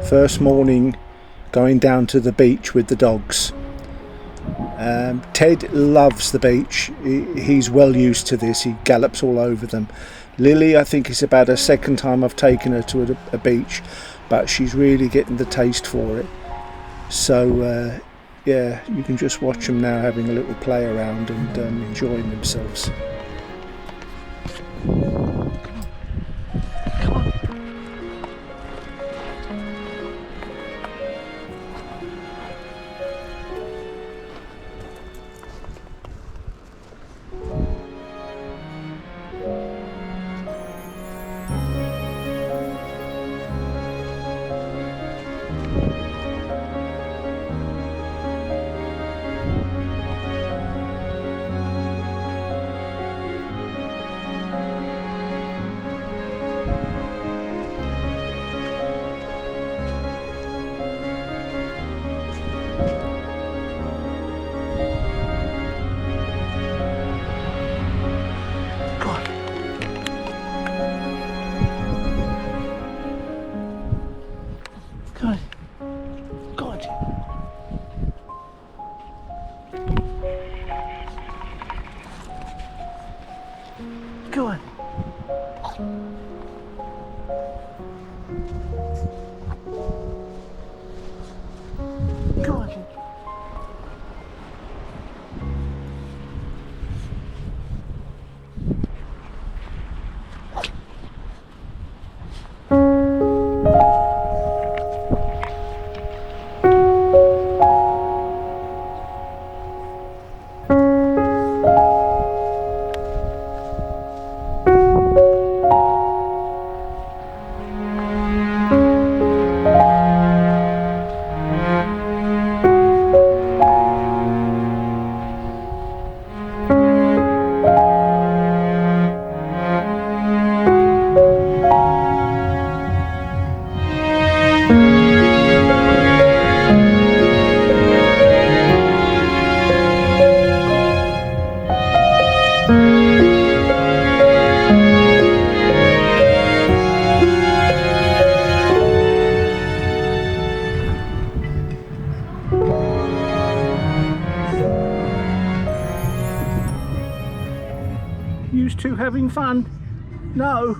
First morning going down to the beach with the dogs. Ted loves the beach. He's well used to this. He gallops all over them. Lily, I think it's about her second time I've taken her to a beach, but she's really getting the taste for it. So yeah, you can just watch them now having a little play around and enjoying themselves. Go on. Go on. You two having fun? No.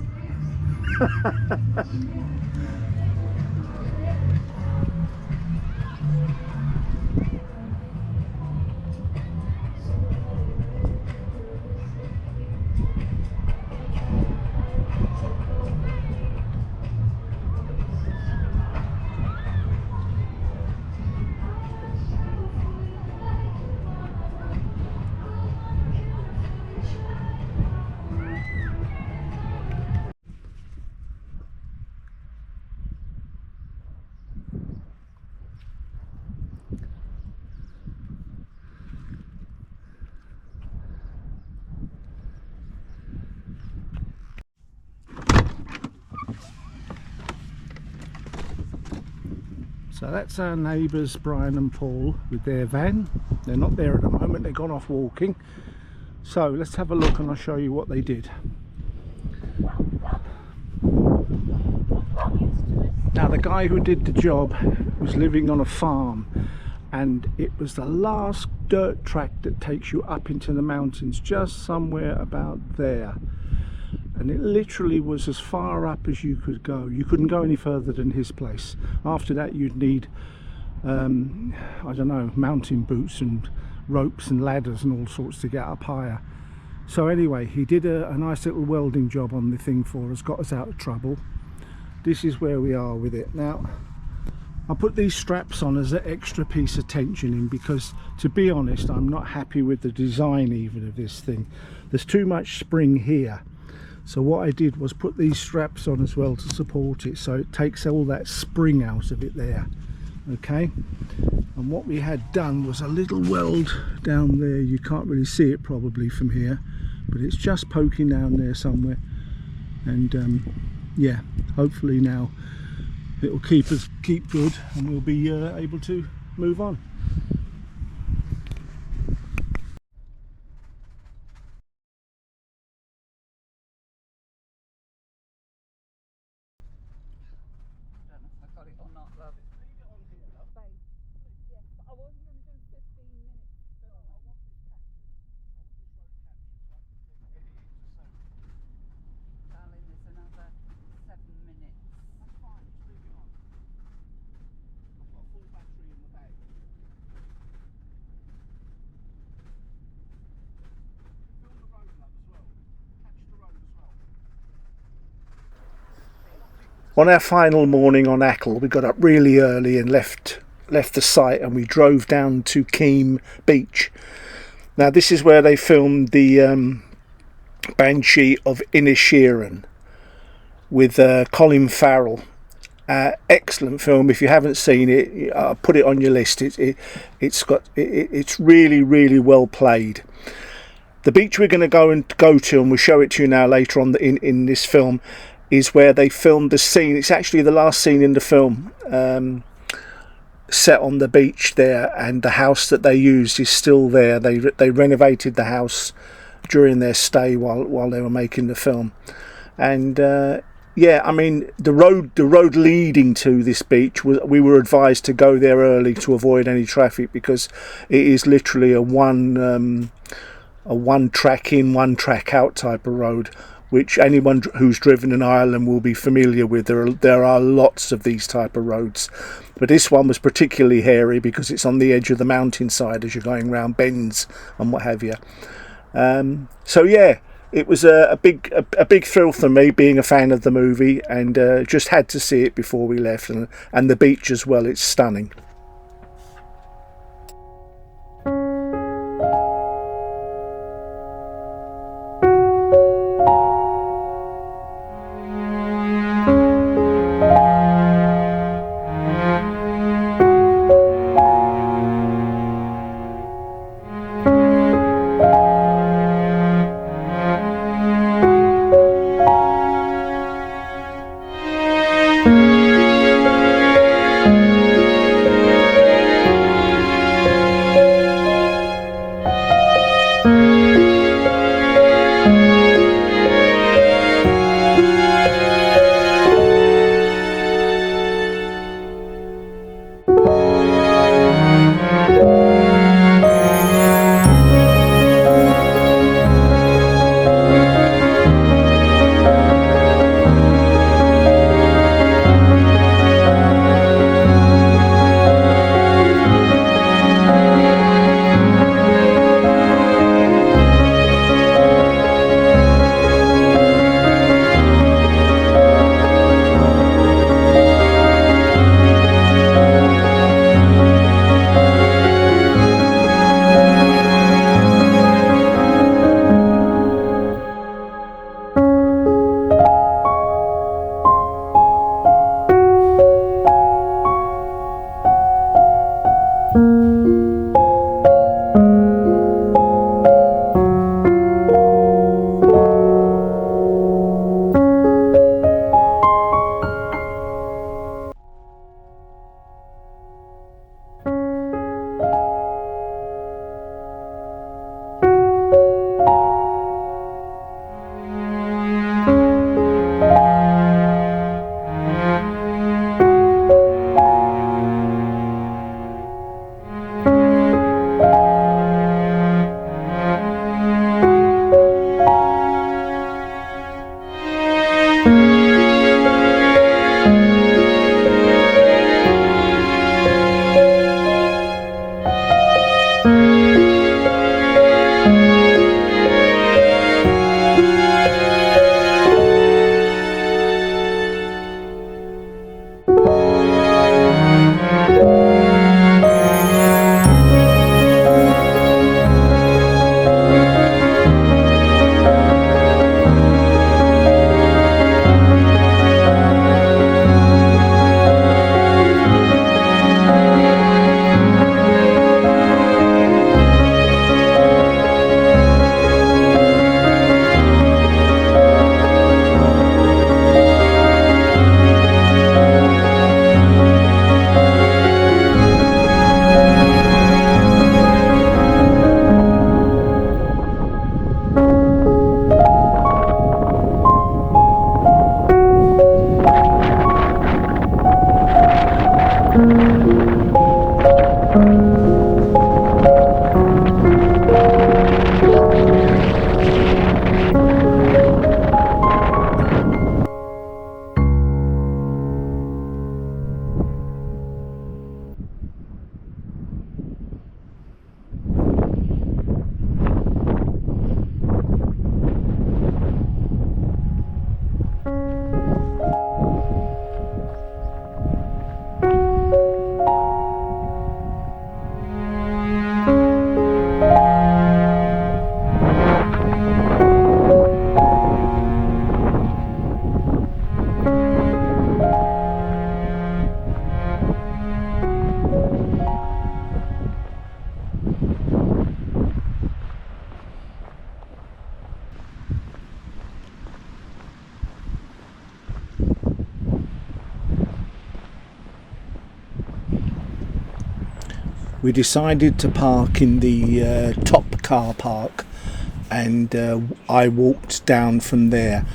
So that's our neighbours Brian and Paul with their van. They're not there at the moment, they've gone off walking. So let's have a look and I'll show you what they did. Now the guy who did the job was living on a farm, and it was the last dirt track that takes you up into the mountains, just somewhere about there. And it literally was as far up as you could go. You couldn't go any further than his place. After that you'd need, I don't know, mountain boots and ropes and ladders and all sorts to get up higher. So anyway, he did a nice little welding job on the thing for us, got us out of trouble. This is where we are with it. Now, I put these straps on as an extra piece of tension in because, to be honest, I'm not happy with the design even of this thing. There's too much spring here. So what I did was put these straps on as well to support it, so it takes all that spring out of it there. Okay, and what we had done was a little weld down there. You can't really see it probably from here, but it's just poking down there somewhere. And yeah, hopefully now it will keep good and we'll be able to move on. On our final morning on Achill, we got up really early and left the site, and we drove down to Keem Beach. Now this is where they filmed the Banshee of Inisherin with Colin Farrell. Excellent film. If you haven't seen it, put it on your list. It's really, really well played. The beach we're going to go to, and we'll show it to you now later on in this film, is where they filmed the scene. It's actually the last scene in the film, set on the beach there, and the house that they used is still there. They renovated the house during their stay while they were making the film. And yeah, I mean, the road leading to this beach, we were advised to go there early to avoid any traffic, because it is literally a one track in, one track out type of road, which anyone who's driven in Ireland will be familiar with. There are lots of these type of roads, but this one was particularly hairy because it's on the edge of the mountainside as you're going round bends and what have you. So yeah, it was a big thrill for me, being a fan of the movie, and just had to see it before we left. And the beach as well, it's stunning. we decided to park in the top car park, and I walked down from there.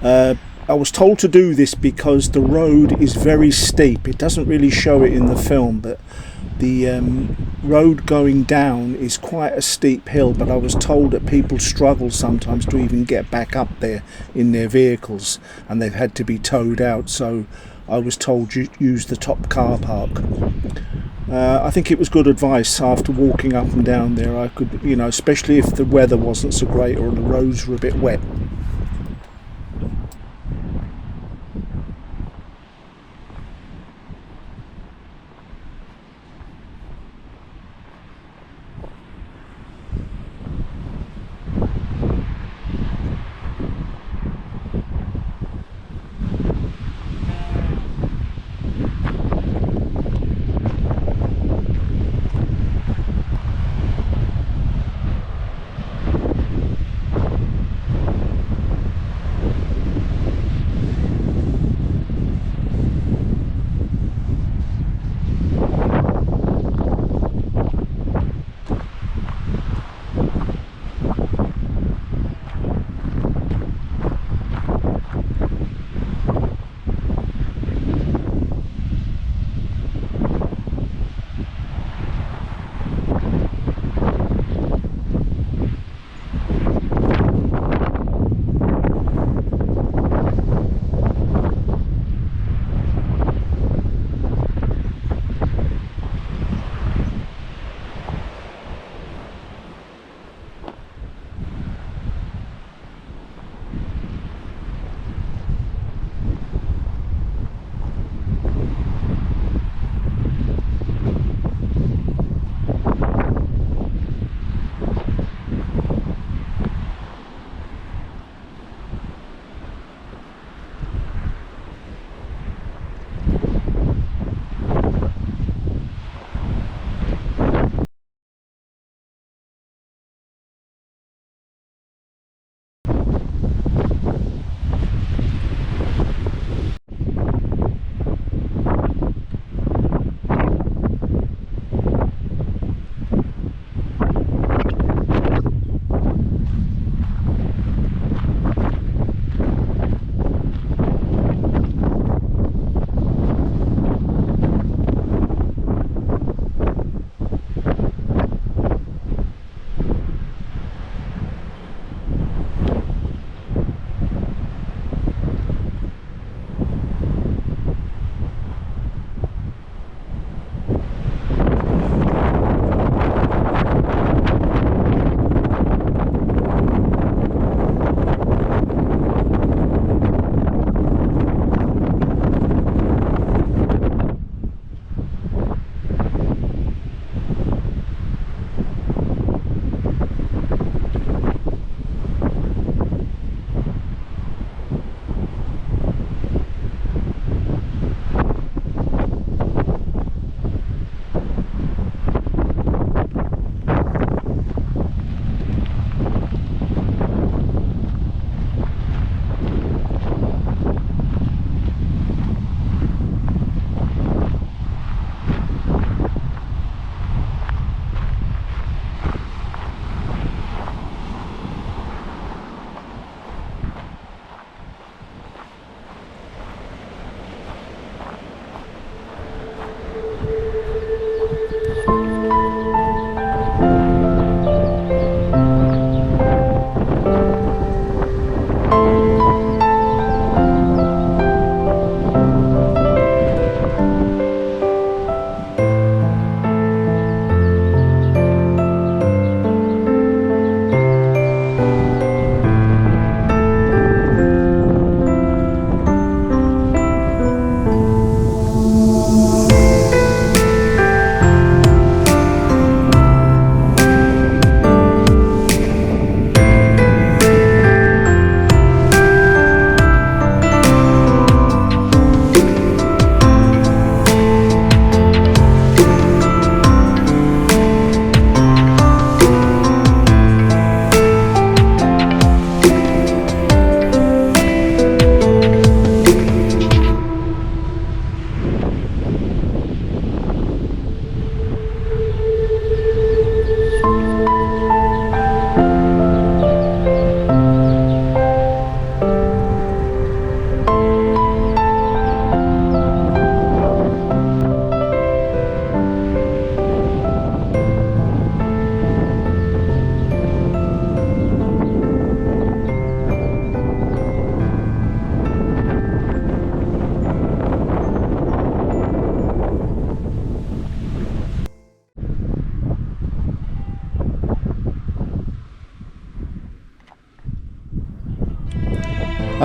I was told to do this because the road is very steep. It doesn't really show it in the film, but the road going down is quite a steep hill, but I was told that people struggle sometimes to even get back up there in their vehicles, and they've had to be towed out, so I was told to use the top car park. I think it was good advice. After walking up and down there, I could, especially if the weather wasn't so great or the roads were a bit wet.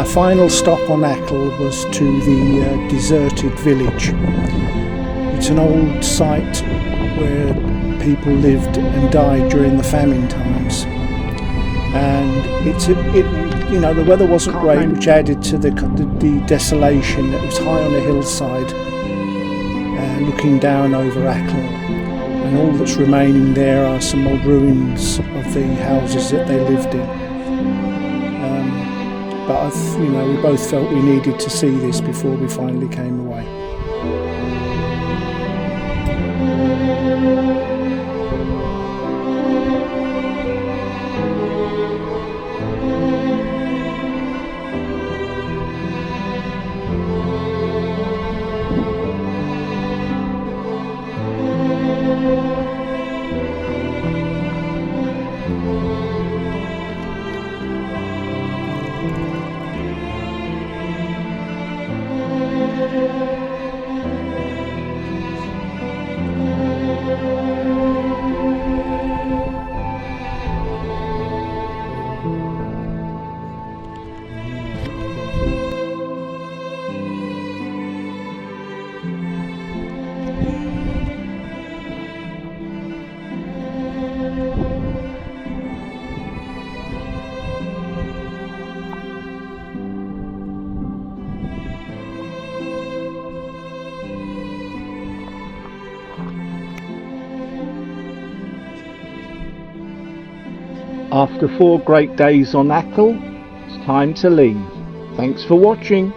Our final stop on Achill was to the deserted village. It's an old site where people lived and died during the famine times, and you know, the weather wasn't great, which added to the desolation. It was high on a hillside, looking down over Achill, and all that's remaining there are some old ruins of the houses that they lived in. But you know, we both felt we needed to see this before we finally came away. After 4 great days on Achill, it's time to leave. Thanks for watching.